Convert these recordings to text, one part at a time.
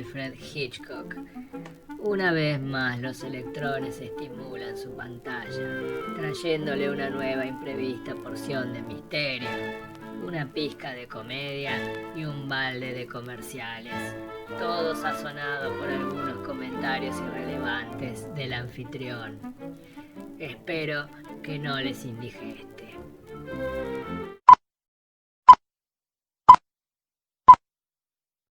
Alfred Hitchcock. Una vez más los electrones estimulan su pantalla, trayéndole una nueva imprevista porción de misterio, una pizca de comedia y un balde de comerciales, todo sazonado por algunos comentarios irrelevantes del anfitrión. Espero que no les indigeste.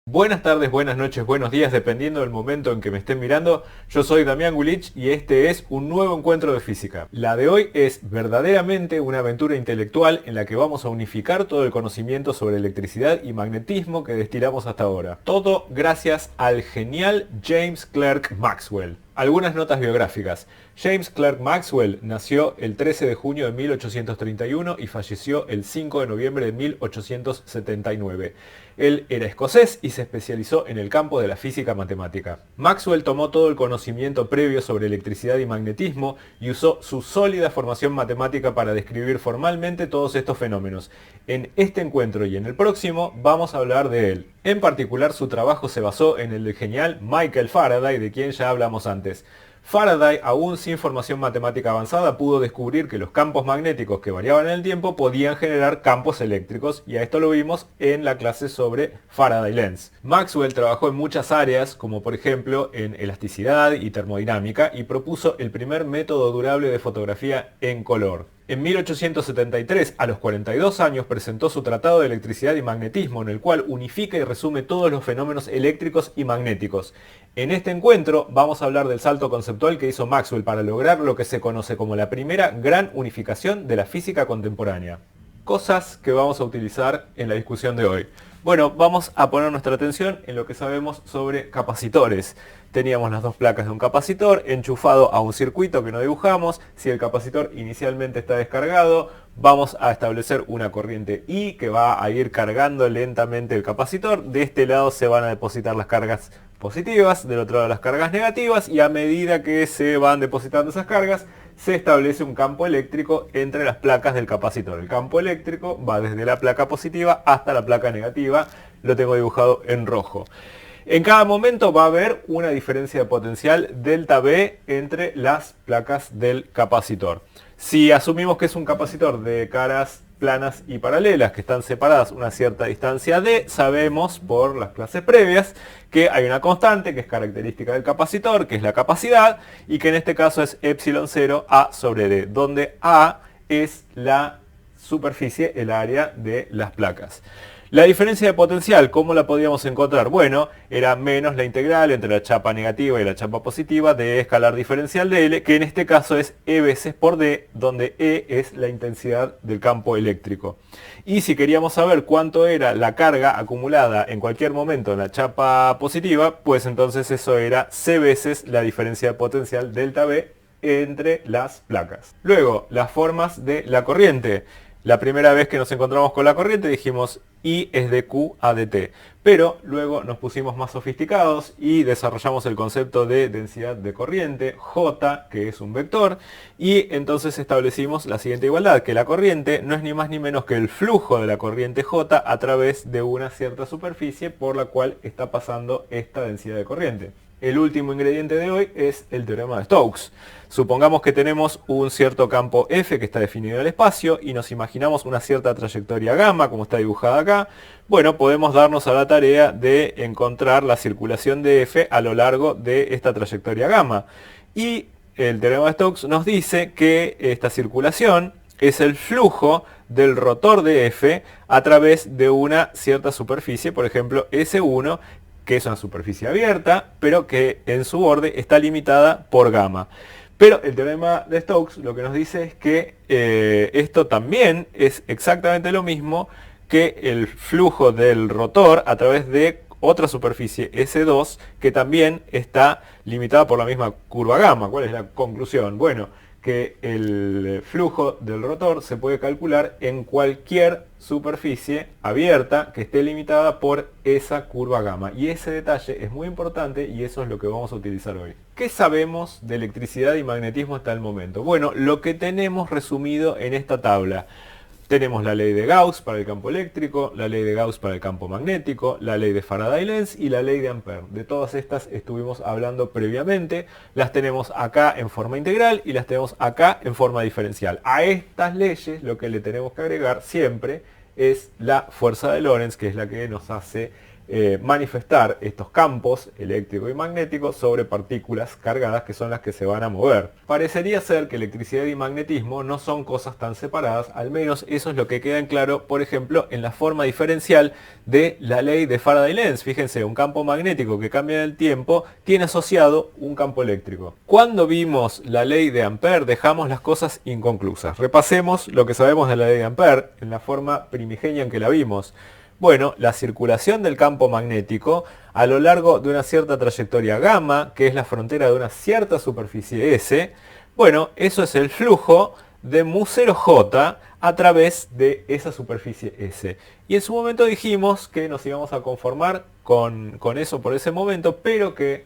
Buenas tardes, buenas noches, buenos días, dependiendo del momento en que me estén mirando. Yo soy Damián Gulich y este es un nuevo encuentro de física. La de hoy es verdaderamente una aventura intelectual en la que vamos a unificar todo el conocimiento sobre electricidad y magnetismo que destilamos hasta ahora. Todo gracias al genial James Clerk Maxwell. Algunas notas biográficas. James Clerk Maxwell nació el 13 de junio de 1831 y falleció el 5 de noviembre de 1879. Él era escocés y se especializó en el campo de la física matemática. Maxwell tomó todo el conocimiento previo sobre electricidad y magnetismo y usó su sólida formación matemática para describir formalmente todos estos fenómenos. En este encuentro y en el próximo vamos a hablar de él. En particular, su trabajo se basó en el del genial Michael Faraday, de quien ya hablamos antes. Faraday, aún sin formación matemática avanzada, pudo descubrir que los campos magnéticos que variaban en el tiempo podían generar campos eléctricos, y a esto lo vimos en la clase sobre Faraday Lens. Maxwell trabajó en muchas áreas, como por ejemplo en elasticidad y termodinámica, y propuso el primer método durable de fotografía en color. En 1873, a los 42 años, presentó su Tratado de Electricidad y Magnetismo, en el cual unifica y resume todos los fenómenos eléctricos y magnéticos. En este encuentro vamos a hablar del salto conceptual que hizo Maxwell para lograr lo que se conoce como la primera gran unificación de la física contemporánea. Cosas que vamos a utilizar en la discusión de hoy. Bueno, vamos a poner nuestra atención en lo que sabemos sobre capacitores. Teníamos las dos placas de un capacitor enchufado a un circuito que no dibujamos. Si el capacitor inicialmente está descargado, vamos a establecer una corriente I que va a ir cargando lentamente el capacitor. De este lado se van a depositar las cargas positivas, del otro lado las cargas negativas, y a medida que se van depositando esas cargas, se establece un campo eléctrico entre las placas del capacitor. El campo eléctrico va desde la placa positiva hasta la placa negativa, lo tengo dibujado en rojo. En cada momento va a haber una diferencia de potencial delta V entre las placas del capacitor. Si asumimos que es un capacitor de caras planas y paralelas que están separadas una cierta distancia d, sabemos por las clases previas que hay una constante que es característica del capacitor, que es la capacidad, y que en este caso es epsilon 0 a sobre d, donde a es la superficie, el área de las placas. La diferencia de potencial, ¿cómo la podíamos encontrar? Bueno, era menos la integral entre la chapa negativa y la chapa positiva de E escalar diferencial de L, que en este caso es E veces por D, donde E es la intensidad del campo eléctrico. Y si queríamos saber cuánto era la carga acumulada en cualquier momento en la chapa positiva, pues entonces eso era C veces la diferencia de potencial delta V entre las placas. Luego, las formas de la corriente. La primera vez que nos encontramos con la corriente dijimos I es de Q a dt, pero luego nos pusimos más sofisticados y desarrollamos el concepto de densidad de corriente, J, que es un vector, y entonces establecimos la siguiente igualdad, que la corriente no es ni más ni menos que el flujo de la corriente J a través de una cierta superficie por la cual está pasando esta densidad de corriente. El último ingrediente de hoy es el teorema de Stokes. Supongamos que tenemos un cierto campo F que está definido en el espacio y nos imaginamos una cierta trayectoria gamma, como está dibujada acá. Bueno, podemos darnos a la tarea de encontrar la circulación de F a lo largo de esta trayectoria gamma. Y el teorema de Stokes nos dice que esta circulación es el flujo del rotor de F a través de una cierta superficie, por ejemplo S1, que es una superficie abierta, pero que en su borde está limitada por gamma. Pero el teorema de Stokes lo que nos dice es que esto también es exactamente lo mismo que el flujo del rotor a través de otra superficie S2 que también está limitada por la misma curva gamma. ¿Cuál es la conclusión? Bueno, que el flujo del rotor se puede calcular en cualquier superficie abierta que esté limitada por esa curva gamma. Y ese detalle es muy importante y eso es lo que vamos a utilizar hoy. ¿Qué sabemos de electricidad y magnetismo hasta el momento? Bueno, lo que tenemos resumido en esta tabla. Tenemos la ley de Gauss para el campo eléctrico, la ley de Gauss para el campo magnético, la ley de Faraday-Lenz y la ley de Ampère. De todas estas estuvimos hablando previamente. Las tenemos acá en forma integral y las tenemos acá en forma diferencial. A estas leyes lo que le tenemos que agregar siempre es la fuerza de Lorentz, que es la que nos hace manifestar estos campos eléctrico y magnético sobre partículas cargadas, que son las que se van a mover. Parecería ser que electricidad y magnetismo no son cosas tan separadas, al menos eso es lo que queda en claro, por ejemplo, en la forma diferencial de la ley de Faraday-Lenz. Fíjense, un campo magnético que cambia en el tiempo tiene asociado un campo eléctrico. Cuando vimos la ley de Ampère dejamos las cosas inconclusas. Repasemos lo que sabemos de la ley de Ampère en la forma primigenia en que la vimos. Bueno, la circulación del campo magnético a lo largo de una cierta trayectoria gamma, que es la frontera de una cierta superficie S, bueno, eso es el flujo de mu0j a través de esa superficie S. Y en su momento dijimos que nos íbamos a conformar con eso por ese momento, pero que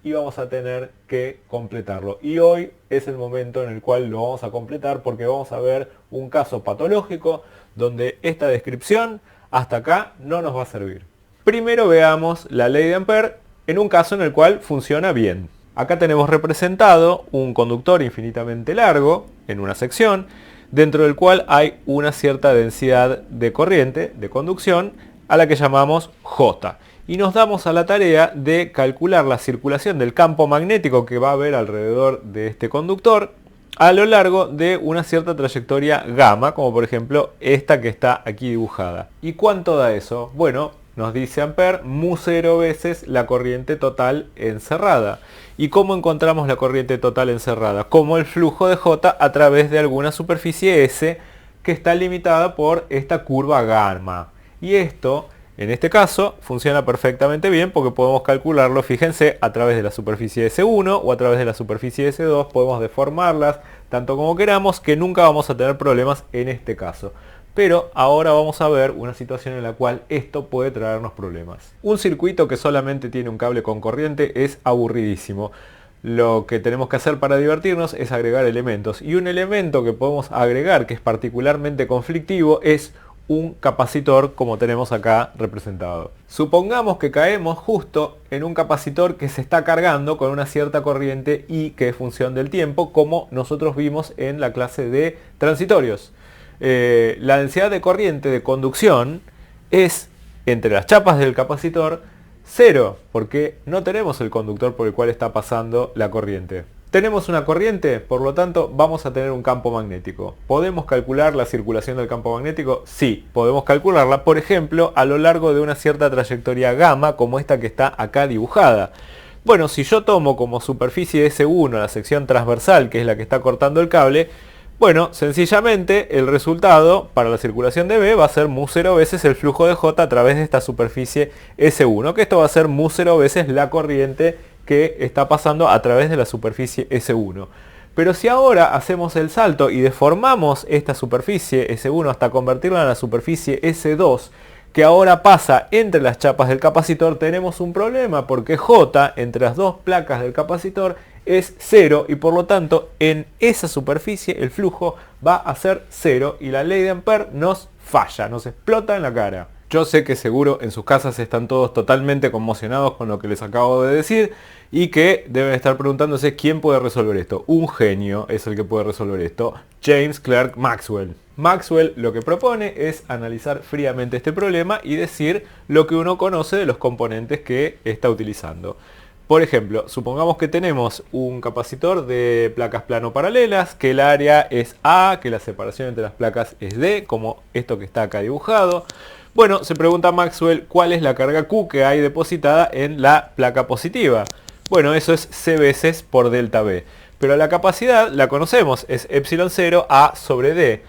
íbamos a tener que completarlo. Y hoy es el momento en el cual lo vamos a completar, porque vamos a ver un caso patológico donde esta descripción hasta acá no nos va a servir. Primero veamos la ley de Ampère en un caso en el cual funciona bien. Acá tenemos representado un conductor infinitamente largo en una sección, dentro del cual hay una cierta densidad de corriente, de conducción, a la que llamamos J. Y nos damos a la tarea de calcular la circulación del campo magnético que va a haber alrededor de este conductor a lo largo de una cierta trayectoria gamma, como por ejemplo esta que está aquí dibujada. ¿Y cuánto da eso? Bueno, nos dice Ampère, mu0 veces la corriente total encerrada. ¿Y cómo encontramos la corriente total encerrada? Como el flujo de J a través de alguna superficie S que está limitada por esta curva gamma. Y esto, en este caso, funciona perfectamente bien porque podemos calcularlo, fíjense, a través de la superficie S1 o a través de la superficie S2, podemos deformarlas tanto como queramos, que nunca vamos a tener problemas en este caso. Pero ahora vamos a ver una situación en la cual esto puede traernos problemas. Un circuito que solamente tiene un cable con corriente es aburridísimo. Lo que tenemos que hacer para divertirnos es agregar elementos. Y un elemento que podemos agregar que es particularmente conflictivo es un capacitor, como tenemos acá representado. Supongamos que caemos justo en un capacitor que se está cargando con una cierta corriente y que es función del tiempo, como nosotros vimos en la clase de transitorios. La densidad de corriente de conducción es, entre las chapas del capacitor, 0, porque no tenemos el conductor por el cual está pasando la corriente. Tenemos una corriente, por lo tanto vamos a tener un campo magnético. ¿Podemos calcular la circulación del campo magnético? Sí, podemos calcularla, por ejemplo, a lo largo de una cierta trayectoria gamma, como esta que está acá dibujada. Bueno, si yo tomo como superficie S1 la sección transversal, que es la que está cortando el cable, bueno, sencillamente el resultado para la circulación de B va a ser mu0 veces el flujo de J a través de esta superficie S1, que esto va a ser mu0 veces la corriente que está pasando a través de la superficie S1. Pero si ahora hacemos el salto y deformamos esta superficie S1 hasta convertirla en la superficie S2, que ahora pasa entre las chapas del capacitor, tenemos un problema porque J entre las dos placas del capacitor es 0 y por lo tanto en esa superficie el flujo va a ser 0 y la ley de Ampère nos falla, nos explota en la cara. Yo sé que seguro en sus casas están todos totalmente conmocionados con lo que les acabo de decir y que deben estar preguntándose quién puede resolver esto. Un genio es el que puede resolver esto, James Clerk Maxwell. Maxwell lo que propone es analizar fríamente este problema y decir lo que uno conoce de los componentes que está utilizando. Por ejemplo, supongamos que tenemos un capacitor de placas plano paralelas, que el área es A, que la separación entre las placas es D, como esto que está acá dibujado. Bueno, se pregunta Maxwell cuál es la carga Q que hay depositada en la placa positiva. Bueno, eso es C veces por delta B. Pero la capacidad la conocemos, es epsilon 0 A sobre D.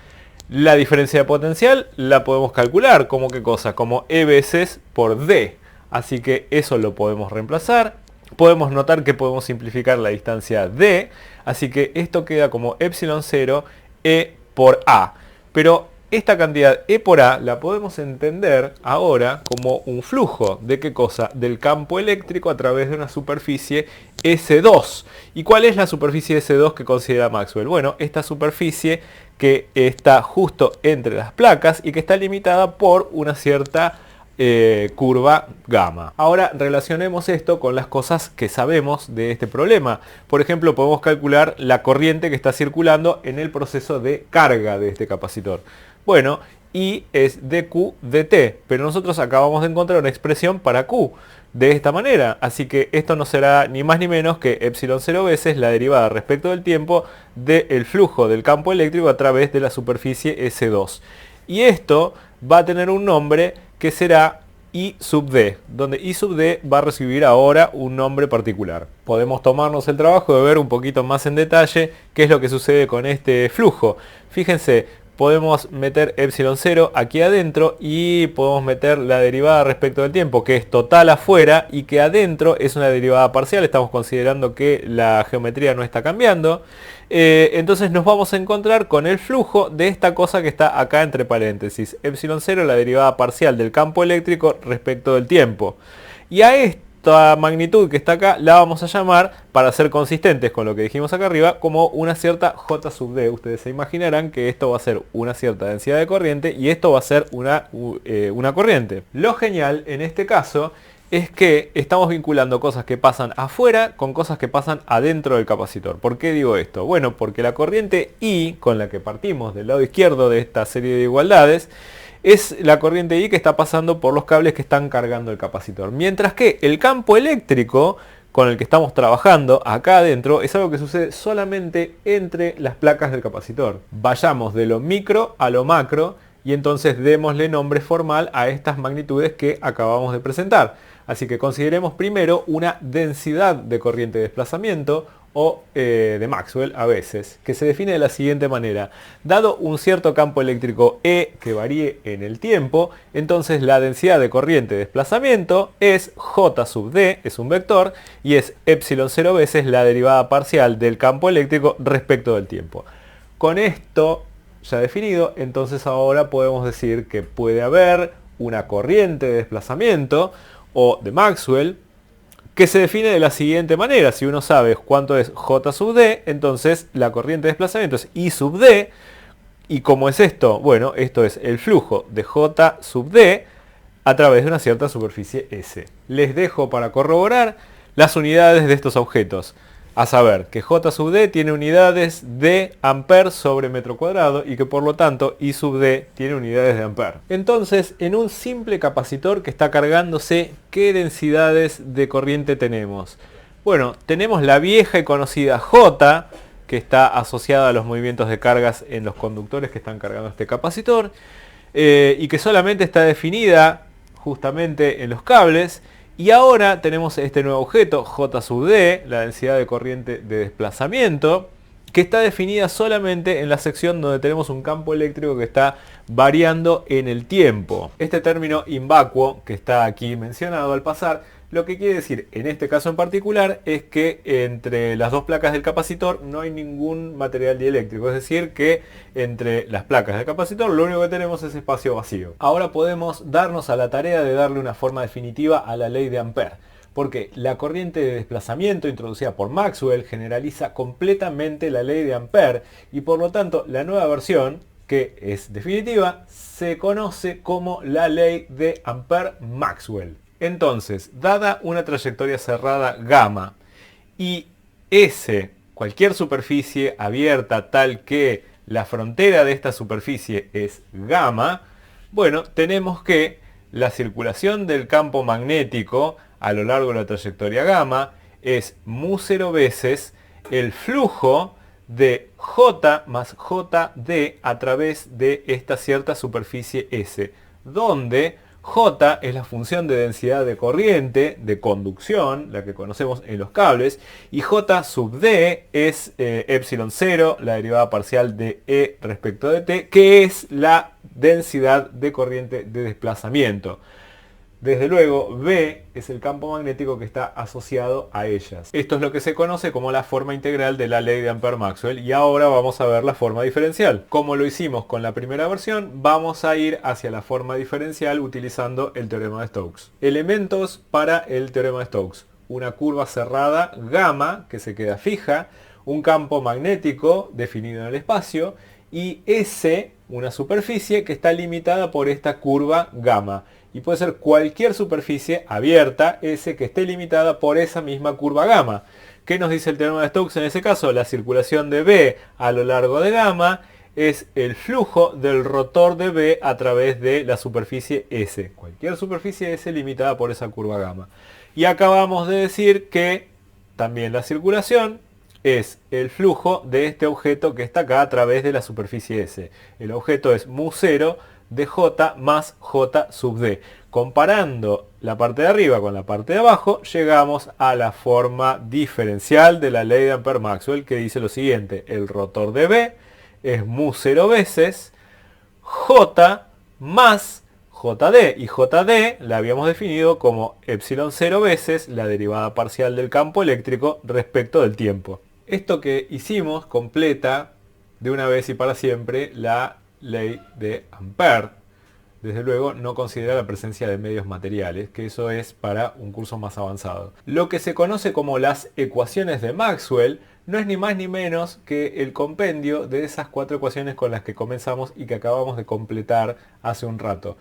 La diferencia de potencial la podemos calcular, ¿como qué cosa? Como E veces por D. Así que eso lo podemos reemplazar. Podemos notar que podemos simplificar la distancia D. Así que esto queda como epsilon 0 E por A. Pero esta cantidad E por A la podemos entender ahora como un flujo. ¿De qué cosa? Del campo eléctrico a través de una superficie S2. ¿Y cuál es la superficie S2 que considera Maxwell? Bueno, esta superficie que está justo entre las placas y que está limitada por una cierta curva gamma. Ahora relacionemos esto con las cosas que sabemos de este problema. Por ejemplo, podemos calcular la corriente que está circulando en el proceso de carga de este capacitor. Bueno, I es dQ dt, pero nosotros acabamos de encontrar una expresión para Q de esta manera, así que esto no será ni más ni menos que epsilon 0 veces la derivada respecto del tiempo del flujo del campo eléctrico a través de la superficie S2. Y esto va a tener un nombre que será I sub d, donde I sub d va a recibir ahora un nombre particular. Podemos tomarnos el trabajo de ver un poquito más en detalle qué es lo que sucede con este flujo. Fíjense, podemos meter epsilon 0 aquí adentro y podemos meter la derivada respecto del tiempo, que es total afuera y que adentro es una derivada parcial. Estamos considerando que la geometría no está cambiando. Entonces nos vamos a encontrar con el flujo de esta cosa que está acá entre paréntesis. Epsilon 0, la derivada parcial del campo eléctrico respecto del tiempo. Y a esta magnitud que está acá la vamos a llamar, para ser consistentes con lo que dijimos acá arriba, como una cierta J sub d. Ustedes se imaginarán que esto va a ser una cierta densidad de corriente y esto va a ser una corriente. Lo genial en este caso es que estamos vinculando cosas que pasan afuera con cosas que pasan adentro del capacitor. ¿Por qué digo esto? Bueno, porque la corriente I, con la que partimos del lado izquierdo de esta serie de igualdades, es la corriente I que está pasando por los cables que están cargando el capacitor. Mientras que el campo eléctrico con el que estamos trabajando acá adentro es algo que sucede solamente entre las placas del capacitor. Vayamos de lo micro a lo macro y entonces démosle nombre formal a estas magnitudes que acabamos de presentar. Así que consideremos primero una densidad de corriente de desplazamiento o de Maxwell a veces, que se define de la siguiente manera. Dado un cierto campo eléctrico E que varíe en el tiempo, entonces la densidad de corriente de desplazamiento es J sub d, es un vector, y es epsilon 0 veces la derivada parcial del campo eléctrico respecto del tiempo. Con esto ya definido, entonces ahora podemos decir que puede haber una corriente de desplazamiento o de Maxwell que se define de la siguiente manera. Si uno sabe cuánto es J sub d, entonces la corriente de desplazamiento es I sub d. ¿Y cómo es esto? Bueno, esto es el flujo de J sub d a través de una cierta superficie S. Les dejo para corroborar las unidades de estos objetos. A saber, que J sub d tiene unidades de amperes sobre metro cuadrado y que por lo tanto I sub d tiene unidades de ampere. Entonces, en un simple capacitor que está cargándose, ¿qué densidades de corriente tenemos? Bueno, tenemos la vieja y conocida J, que está asociada a los movimientos de cargas en los conductores que están cargando este capacitor, y que solamente está definida justamente en los cables. Y ahora tenemos este nuevo objeto, J sub d, la densidad de corriente de desplazamiento, que está definida solamente en la sección donde tenemos un campo eléctrico que está variando en el tiempo. Este término invacuo, que está aquí mencionado al pasar, lo que quiere decir en este caso en particular es que entre las dos placas del capacitor no hay ningún material dieléctrico, es decir que entre las placas del capacitor lo único que tenemos es espacio vacío. Ahora podemos darnos a la tarea de darle una forma definitiva a la ley de Ampère, porque la corriente de desplazamiento introducida por Maxwell generaliza completamente la ley de Ampère y por lo tanto la nueva versión, que es definitiva, se conoce como la ley de Ampère-Maxwell. Entonces, dada una trayectoria cerrada gamma y S, cualquier superficie abierta tal que la frontera de esta superficie es gamma, bueno, tenemos que la circulación del campo magnético a lo largo de la trayectoria gamma es mu0 veces el flujo de J más JD a través de esta cierta superficie S, donde J es la función de densidad de corriente, de conducción, la que conocemos en los cables, y J sub d es epsilon 0, la derivada parcial de E respecto de T, que es la densidad de corriente de desplazamiento. Desde luego, B es el campo magnético que está asociado a ellas. Esto es lo que se conoce como la forma integral de la ley de Ampère-Maxwell y ahora vamos a ver la forma diferencial. Como lo hicimos con la primera versión, vamos a ir hacia la forma diferencial utilizando el teorema de Stokes. Elementos para el teorema de Stokes. Una curva cerrada gamma que se queda fija, un campo magnético definido en el espacio y S, una superficie que está limitada por esta curva gamma. Y puede ser cualquier superficie abierta, S, que esté limitada por esa misma curva gamma. ¿Qué nos dice el teorema de Stokes en ese caso? La circulación de B a lo largo de gamma es el flujo del rotor de B a través de la superficie S. Cualquier superficie S limitada por esa curva gamma. Y acabamos de decir que también la circulación es el flujo de este objeto que está acá a través de la superficie S. El objeto es μ0 de J más J sub D. Comparando la parte de arriba con la parte de abajo, llegamos a la forma diferencial de la ley de Ampère-Maxwell que dice lo siguiente. El rotor de B es μ0 veces J más JD. Y JD la habíamos definido como epsilon 0 veces la derivada parcial del campo eléctrico respecto del tiempo. Esto que hicimos completa de una vez y para siempre la ley de Ampère. Desde luego no considera la presencia de medios materiales, que eso es para un curso más avanzado. Lo que se conoce como las ecuaciones de Maxwell no es ni más ni menos que el compendio de esas 4 ecuaciones con las que comenzamos y que acabamos de completar hace un rato.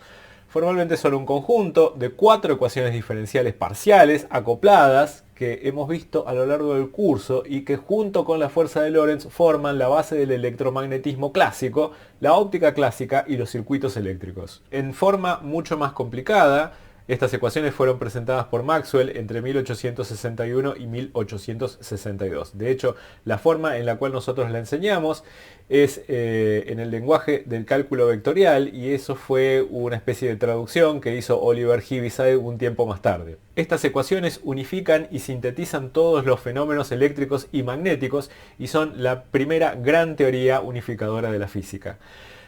Formalmente son un conjunto de 4 ecuaciones diferenciales parciales acopladas que hemos visto a lo largo del curso y que junto con la fuerza de Lorentz forman la base del electromagnetismo clásico, la óptica clásica y los circuitos eléctricos. En forma mucho más complicada, estas ecuaciones fueron presentadas por Maxwell entre 1861 y 1862. De hecho, la forma en la cual nosotros la enseñamos es en el lenguaje del cálculo vectorial y eso fue una especie de traducción que hizo Oliver Heaviside un tiempo más tarde. Estas ecuaciones unifican y sintetizan todos los fenómenos eléctricos y magnéticos y son la primera gran teoría unificadora de la física.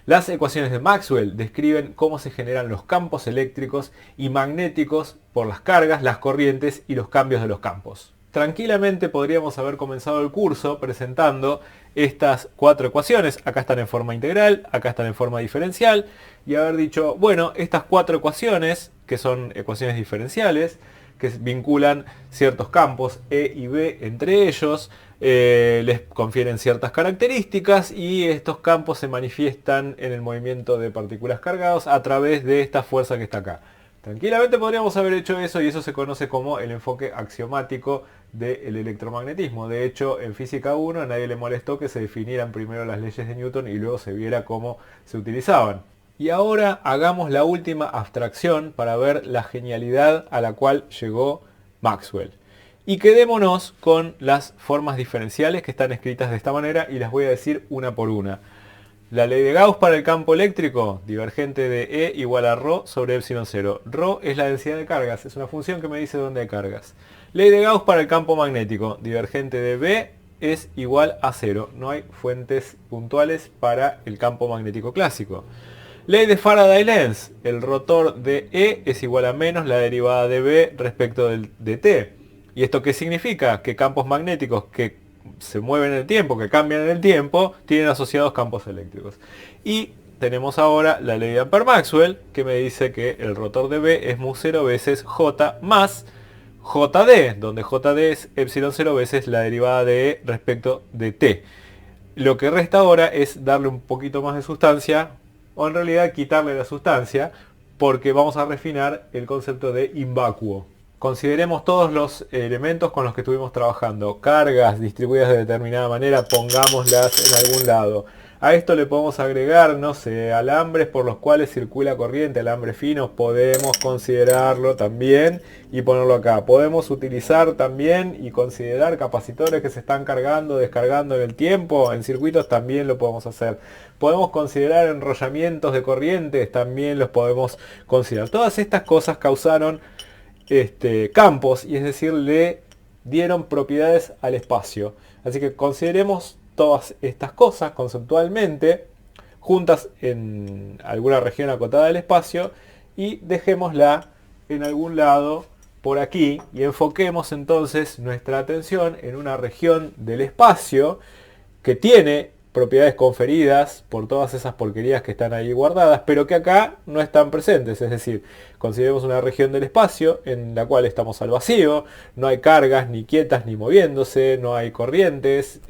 Las ecuaciones de Maxwell describen cómo se generan los campos eléctricos y magnéticos por las cargas, las corrientes y los cambios de los campos. Tranquilamente podríamos haber comenzado el curso presentando estas 4 ecuaciones. Acá están en forma integral, acá están en forma diferencial y haber dicho, bueno, estas 4 ecuaciones, que son ecuaciones diferenciales, que vinculan ciertos campos E y B entre ellos, les confieren ciertas características y estos campos se manifiestan en el movimiento de partículas cargadas a través de esta fuerza que está acá. Tranquilamente podríamos haber hecho eso y eso se conoce como el enfoque axiomático del electromagnetismo. De hecho, en Física 1 a nadie le molestó que se definieran primero las leyes de Newton y luego se viera cómo se utilizaban. Y ahora hagamos la última abstracción para ver la genialidad a la cual llegó Maxwell. Y quedémonos con las formas diferenciales que están escritas de esta manera y las voy a decir una por una. La ley de Gauss para el campo eléctrico, divergente de E igual a ρ sobre epsilon 0. Ρ es la densidad de cargas, es una función que me dice dónde hay cargas. Ley de Gauss para el campo magnético, divergente de B es igual a 0. No hay fuentes puntuales para el campo magnético clásico. Ley de Faraday-Lenz, el rotor de E es igual a menos la derivada de B respecto de T. ¿Y esto qué significa? Que campos magnéticos que se mueven en el tiempo, que cambian en el tiempo, tienen asociados campos eléctricos. Y tenemos ahora la ley de Ampère-Maxwell, que me dice que el rotor de B es μ0 veces J más JD, donde JD es epsilon 0 veces la derivada de E respecto de T. Lo que resta ahora es darle un poquito más de sustancia, o en realidad quitarle la sustancia, porque vamos a refinar el concepto de invacuo. Consideremos todos los elementos con los que estuvimos trabajando. Cargas distribuidas de determinada manera, pongámoslas en algún lado. A esto le podemos agregar, no sé, alambres por los cuales circula corriente, alambres finos, podemos considerarlo también y ponerlo acá. Podemos utilizar también y considerar capacitores que se están cargando, descargando en el tiempo, en circuitos también lo podemos hacer. Podemos considerar enrollamientos de corrientes, también los podemos considerar. Todas estas cosas causaron campos y es decir, le dieron propiedades al espacio. Así que consideremos todas estas cosas conceptualmente juntas en alguna región acotada del espacio y dejémosla en algún lado por aquí y enfoquemos entonces nuestra atención en una región del espacio que tiene propiedades conferidas por todas esas porquerías que están ahí guardadas, pero que acá no están presentes. Es decir, consideremos una región del espacio en la cual estamos al vacío, no hay cargas ni quietas ni moviéndose, no hay corrientes,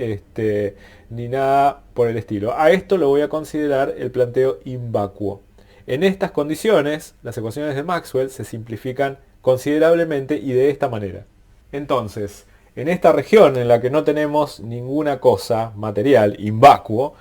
ni nada por el estilo. A esto lo voy a considerar el planteo invacuo. En estas condiciones, las ecuaciones de Maxwell se simplifican considerablemente y de esta manera. Entonces, en esta región en la que no tenemos ninguna cosa material, invacuo,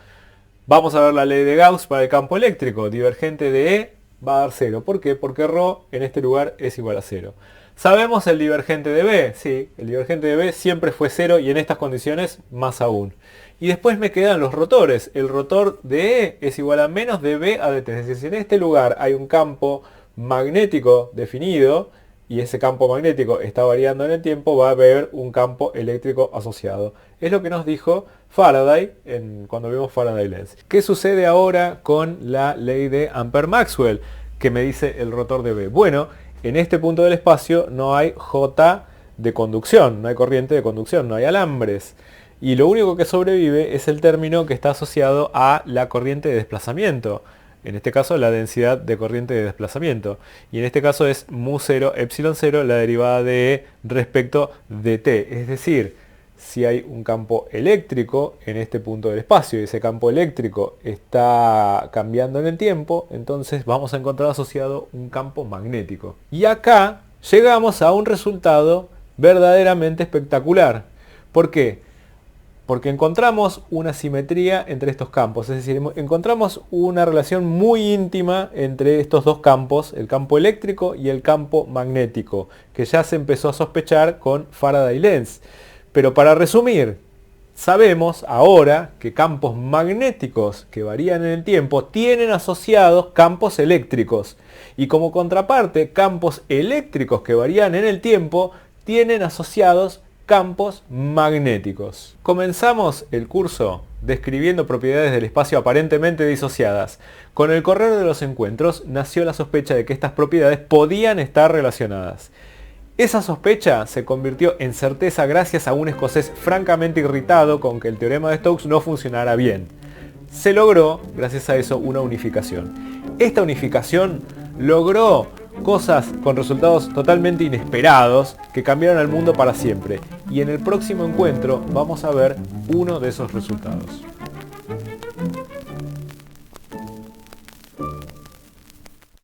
vamos a ver la ley de Gauss para el campo eléctrico. Divergente de E va a dar 0. ¿Por qué? Porque ρ en este lugar es igual a 0. ¿Sabemos el divergente de B? Sí, el divergente de B siempre fue 0 y en estas condiciones más aún. Y después me quedan los rotores. El rotor de E es igual a menos de B a dt. Es decir, si en este lugar hay un campo magnético definido, y ese campo magnético está variando en el tiempo, va a haber un campo eléctrico asociado. Es lo que nos dijo Faraday cuando vimos Faraday Lens. ¿Qué sucede ahora con la ley de Ampère-Maxwell que me dice el rotor de B? Bueno, en este punto del espacio no hay J de conducción, no hay corriente de conducción, no hay alambres. Y lo único que sobrevive es el término que está asociado a la corriente de desplazamiento. En este caso la densidad de corriente de desplazamiento. Y en este caso es mu0 epsilon 0 la derivada de E respecto de t. Es decir, si hay un campo eléctrico en este punto del espacio y ese campo eléctrico está cambiando en el tiempo, entonces vamos a encontrar asociado un campo magnético. Y acá llegamos a un resultado verdaderamente espectacular. ¿Por qué? Porque encontramos una simetría entre estos campos, es decir, encontramos una relación muy íntima entre estos dos campos, el campo eléctrico y el campo magnético, que ya se empezó a sospechar con Faraday Lens. Pero para resumir, sabemos ahora que campos magnéticos que varían en el tiempo tienen asociados campos eléctricos. Y como contraparte, campos eléctricos que varían en el tiempo tienen asociados campos magnéticos. Comenzamos el curso describiendo propiedades del espacio aparentemente disociadas. Con el correr de los encuentros nació la sospecha de que estas propiedades podían estar relacionadas. Esa sospecha se convirtió en certeza gracias a un escocés francamente irritado con que el teorema de Stokes no funcionara bien. Se logró, gracias a eso, una unificación. Esta unificación logró cosas con resultados totalmente inesperados que cambiaron al mundo para siempre. Y en el próximo encuentro vamos a ver uno de esos resultados.